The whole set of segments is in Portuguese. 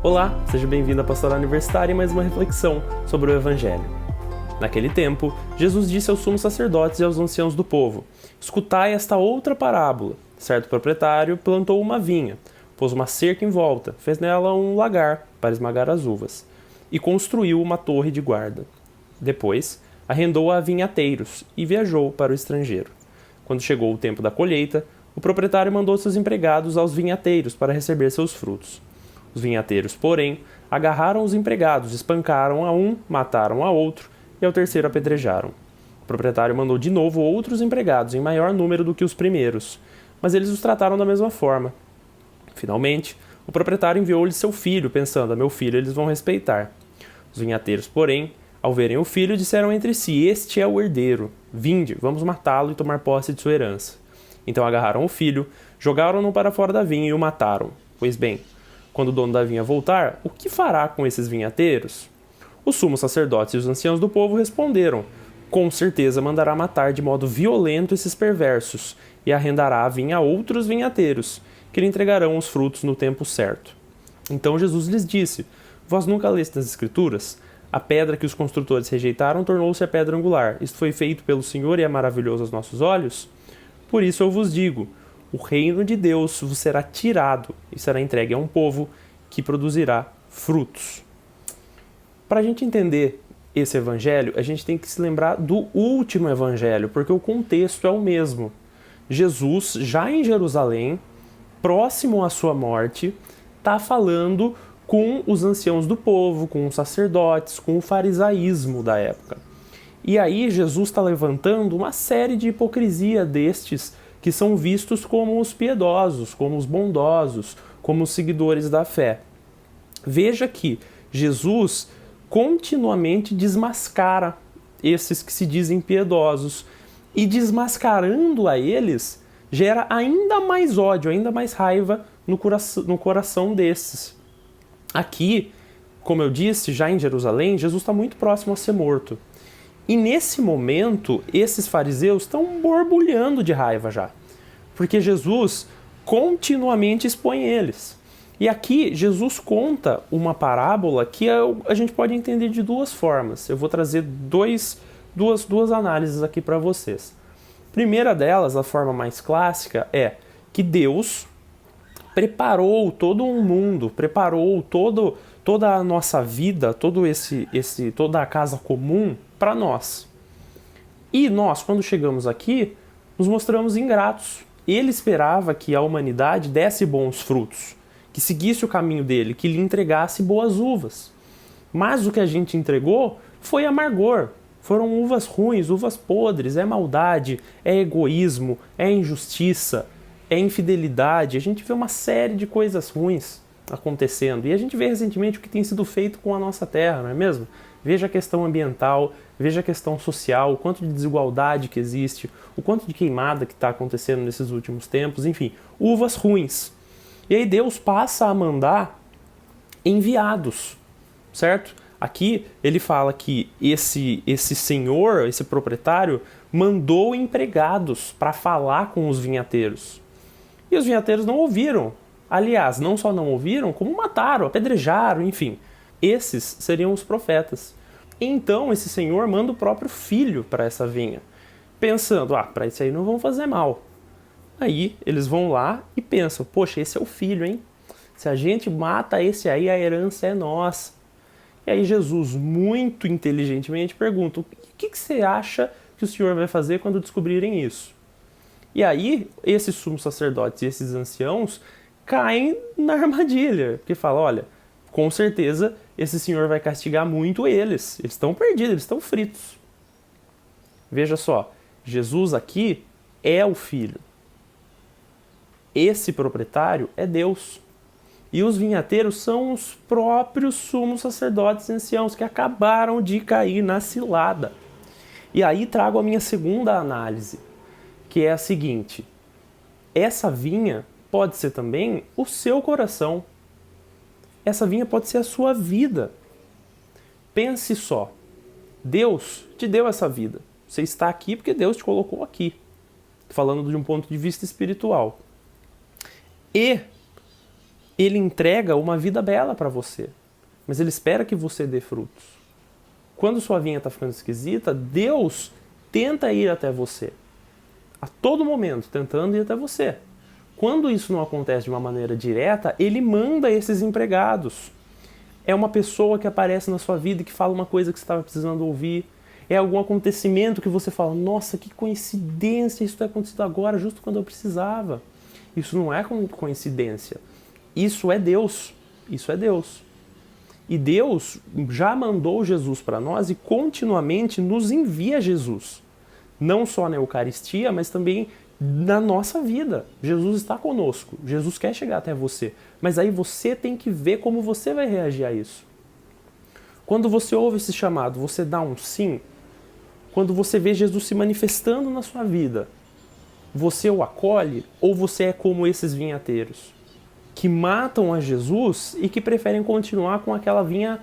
Olá, seja bem-vindo à Pastoral Universitária e mais uma reflexão sobre o Evangelho. Naquele tempo, Jesus disse aos sumos sacerdotes e aos anciãos do povo: escutai esta outra parábola. Certo proprietário plantou uma vinha, pôs uma cerca em volta, fez nela um lagar para esmagar as uvas, e construiu uma torre de guarda. Depois, arrendou-a a vinhateiros e viajou para o estrangeiro. Quando chegou o tempo da colheita, o proprietário mandou seus empregados aos vinhateiros para receber seus frutos. Os vinhateiros, porém, agarraram os empregados, espancaram a um, mataram a outro e ao terceiro apedrejaram. O proprietário mandou de novo outros empregados, em maior número do que os primeiros, mas eles os trataram da mesma forma. Finalmente, o proprietário enviou-lhes seu filho, pensando: a meu filho eles vão respeitar. Os vinhateiros, porém, ao verem o filho, disseram entre si: este é o herdeiro. Vinde, vamos matá-lo e tomar posse de sua herança. Então agarraram o filho, jogaram-no para fora da vinha e o mataram. Pois bem, quando o dono da vinha voltar, o que fará com esses vinhateiros? Os sumos sacerdotes e os anciãos do povo responderam: com certeza mandará matar de modo violento esses perversos e arrendará a vinha a outros vinhateiros, que lhe entregarão os frutos no tempo certo. Então Jesus lhes disse: vós nunca lestes nas Escrituras? A pedra que os construtores rejeitaram tornou-se a pedra angular. Isto foi feito pelo Senhor e é maravilhoso aos nossos olhos? Por isso eu vos digo: o reino de Deus vos será tirado e será entregue a um povo que produzirá frutos. Para a gente entender esse evangelho, a gente tem que se lembrar do último evangelho, porque o contexto é o mesmo. Jesus, já em Jerusalém, próximo à sua morte, está falando com os anciãos do povo, com os sacerdotes, com o farisaísmo da época. E aí Jesus está levantando uma série de hipocrisia destes que são vistos como os piedosos, como os bondosos, como os seguidores da fé. Veja que Jesus continuamente desmascara esses que se dizem piedosos, e desmascarando a eles, gera ainda mais ódio, ainda mais raiva no coração desses. Aqui, como eu disse, já em Jerusalém, Jesus está muito próximo a ser morto. E nesse momento, esses fariseus estão borbulhando de raiva já, porque Jesus continuamente expõe eles. E aqui Jesus conta uma parábola que a gente pode entender de duas formas. Eu vou trazer duas análises aqui para vocês. A primeira delas, a forma mais clássica, é que Deus preparou todo um mundo, preparou toda a nossa vida, toda a casa comum para nós. E nós, quando chegamos aqui, nos mostramos ingratos. Ele esperava que a humanidade desse bons frutos, que seguisse o caminho dele, que lhe entregasse boas uvas. Mas o que a gente entregou foi amargor. Foram uvas ruins, uvas podres, é maldade, é egoísmo, é injustiça, é infidelidade. A gente vê uma série de coisas ruins acontecendo. E a gente vê recentemente o que tem sido feito com a nossa terra, não é mesmo? Veja a questão ambiental, veja a questão social, o quanto de desigualdade que existe, o quanto de queimada que está acontecendo nesses últimos tempos, enfim, uvas ruins. E aí Deus passa a mandar enviados, certo? Aqui ele fala que esse senhor, esse proprietário, mandou empregados para falar com os vinhateiros. E os vinhateiros não ouviram. Aliás, não só não ouviram, como mataram, apedrejaram, enfim. Esses seriam os profetas. Então esse senhor manda o próprio filho para essa vinha, pensando: para isso aí não vão fazer mal. Aí eles vão lá e pensam: poxa, esse é o filho, hein? Se a gente mata esse aí, a herança é nossa. E aí Jesus, muito inteligentemente, pergunta: o que você acha que o senhor vai fazer quando descobrirem isso? E aí esses sumos sacerdotes e esses anciãos caem na armadilha, porque falam: olha, com certeza esse senhor vai castigar muito eles. Eles estão perdidos, eles estão fritos. Veja só, Jesus aqui é o filho. Esse proprietário é Deus. E os vinhateiros são os próprios sumos sacerdotes e anciãos que acabaram de cair na cilada. E aí trago a minha segunda análise, que é a seguinte: essa vinha pode ser também o seu coração. Essa vinha pode ser a sua vida. Pense só. Deus te deu essa vida. Você está aqui porque Deus te colocou aqui. Falando de um ponto de vista espiritual. E Ele entrega uma vida bela para você, mas ele espera que você dê frutos. Quando sua vinha está ficando esquisita, Deus tenta ir até você. A todo momento, tentando ir até você. Quando isso não acontece de uma maneira direta, ele manda esses empregados. É uma pessoa que aparece na sua vida e que fala uma coisa que você estava precisando ouvir. É algum acontecimento que você fala, nossa, que coincidência, isso tem acontecido agora, justo quando eu precisava. Isso não é coincidência. Isso é Deus. Isso é Deus. E Deus já mandou Jesus para nós e continuamente nos envia Jesus. Não só na Eucaristia, mas também na nossa vida. Jesus está conosco. Jesus quer chegar até você. Mas aí você tem que ver como você vai reagir a isso. Quando você ouve esse chamado, você dá um sim. Quando você vê Jesus se manifestando na sua vida, você o acolhe ou você é como esses vinhateiros que matam a Jesus e que preferem continuar com aquela vinha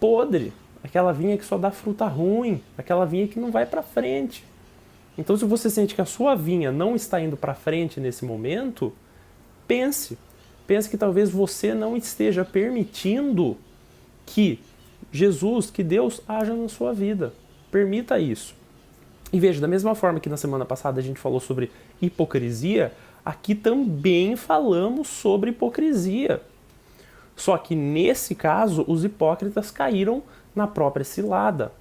podre, aquela vinha que só dá fruta ruim, aquela vinha que não vai para frente. Então, se você sente que a sua vinha não está indo para frente nesse momento, pense que talvez você não esteja permitindo que Jesus, que Deus haja na sua vida. Permita isso. E veja, da mesma forma que na semana passada a gente falou sobre hipocrisia, aqui também falamos sobre hipocrisia. Só que nesse caso, os hipócritas caíram na própria cilada.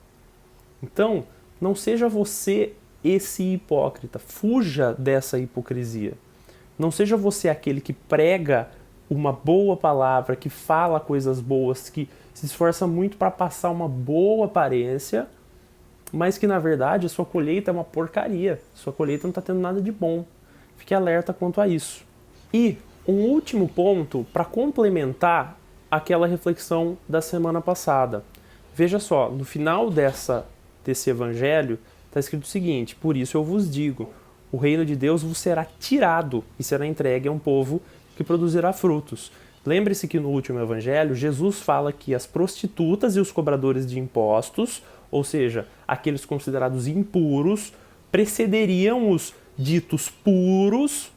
Então, não seja você esse hipócrita. Fuja dessa hipocrisia. Não seja você aquele que prega uma boa palavra, que fala coisas boas, que se esforça muito para passar uma boa aparência, mas que na verdade a sua colheita é uma porcaria. Sua colheita não está tendo nada de bom. Fique alerta quanto a isso. E um último ponto para complementar aquela reflexão da semana passada. Veja só, no final desse evangelho está escrito o seguinte: por isso eu vos digo, o reino de Deus vos será tirado e será entregue a um povo que produzirá frutos. Lembre-se que no último evangelho, Jesus fala que as prostitutas e os cobradores de impostos, ou seja, aqueles considerados impuros, precederiam os ditos puros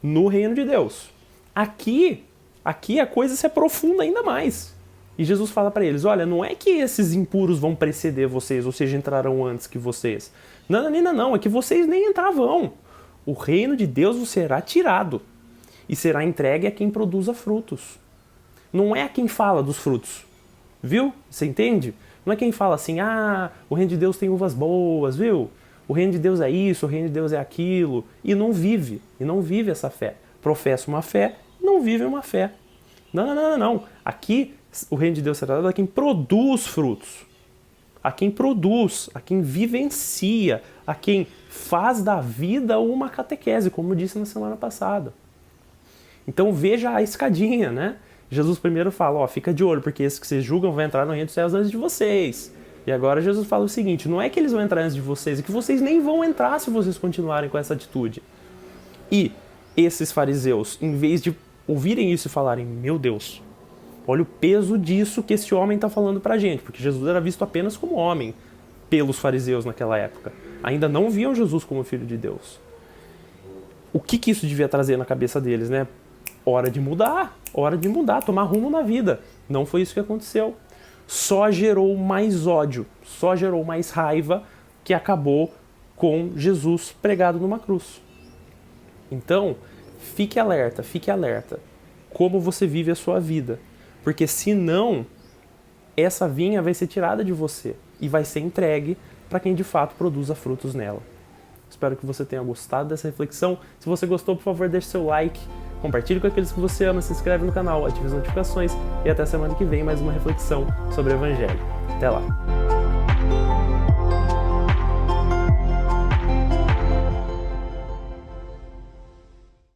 no reino de Deus. Aqui a coisa se aprofunda ainda mais. E Jesus fala para eles, olha, não é que esses impuros vão preceder vocês, ou seja, entrarão antes que vocês. Não, é que vocês nem entravam. O reino de Deus vos será tirado e será entregue a quem produza frutos. Não é a quem fala dos frutos. Viu? Você entende? Não é quem fala assim, o reino de Deus tem uvas boas, viu? O reino de Deus é isso, o reino de Deus é aquilo. E não vive essa fé. Professa uma fé, não vive uma fé. Não. Aqui, o reino de Deus será dado a quem produz frutos. A quem produz, a quem vivencia, a quem faz da vida uma catequese, como eu disse na semana passada. Então veja a escadinha, né? Jesus primeiro fala, fica de olho, porque esses que vocês julgam vão entrar no reino dos céus antes de vocês. E agora Jesus fala o seguinte, não é que eles vão entrar antes de vocês, é que vocês nem vão entrar se vocês continuarem com essa atitude. E esses fariseus, em vez de ouvirem isso e falarem, meu Deus, olha o peso disso que esse homem está falando pra gente, porque Jesus era visto apenas como homem pelos fariseus naquela época. Ainda não viam Jesus como filho de Deus. O que isso devia trazer na cabeça deles, né? Hora de mudar, tomar rumo na vida. Não foi isso que aconteceu. Só gerou mais ódio, só gerou mais raiva, que acabou com Jesus pregado numa cruz. Então, fique alerta, como você vive a sua vida. Porque senão, essa vinha vai ser tirada de você e vai ser entregue para quem de fato produza frutos nela. Espero que você tenha gostado dessa reflexão. Se você gostou, por favor, deixe seu like, compartilhe com aqueles que você ama, se inscreve no canal, ative as notificações e até semana que vem mais uma reflexão sobre o Evangelho. Até lá!